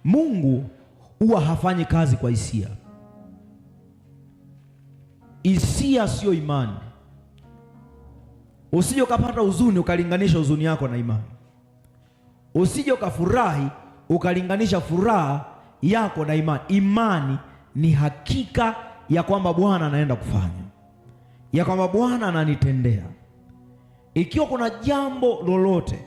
Mungu huwa hafanyi kazi kwa hisia. Hisia sio imani. Usije ukapata huzuni ukalinganisha huzuni yako na imani. Usije ukafurahi ukalinganisha furaha yako na imani. Imani ni hakika ya kwamba Bwana anaenda kufanya, ya kwamba Bwana ananitendea. Ikiwa kuna jambo lolote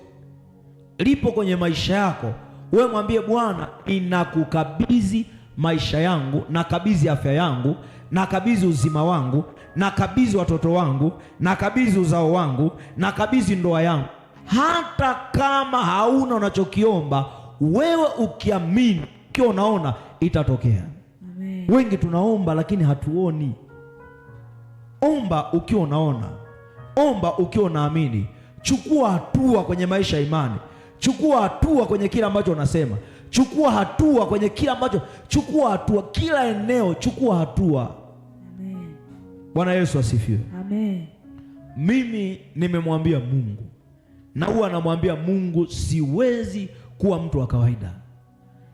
lipo kwenye maisha yako, wewe mwambie Bwana, ninakukabidhi maisha yangu, nakabidhi afya yangu, nakabidhi uzima wangu, nakabidhi watoto wangu, nakabidhi uzao wangu, nakabidhi ndoa yangu. Hata kama hauna unachokiomba, wewe ukiamini, ukiwa unaona, itatokea. Amen. Wengi tunaomba lakini hatuoni. Omba ukiwa unaona, omba ukiwa unaamini. Chukua hatua kwenye maisha ya imani. Chukua hatua kwenye kila ambacho unasema. Chukua hatua kwenye kila ambacho, chukua hatua kila eneo, chukua hatua. Amen. Bwana Yesu asifiwe. Amen. Mimi nimemwambia Mungu, na huwa namwambia Mungu, siwezi kuwa mtu wa kawaida,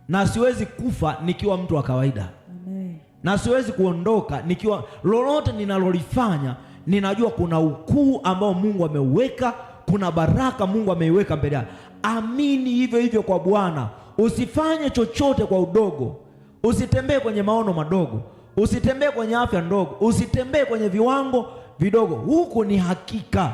na siwezi kufa nikiwa mtu wa kawaida. Amen. Na siwezi kuondoka nikiwa, lolote ninalolifanya ninajua kuna ukuu ambao Mungu ameuweka, kuna baraka Mungu ameiweka mbele yako. Amini hivyo hivyo kwa Bwana. Usifanye chochote kwa udogo. Usitembee kwenye maono madogo. Usitembee kwenye afya ndogo. Usitembee kwenye viwango vidogo. Huku ni hakika.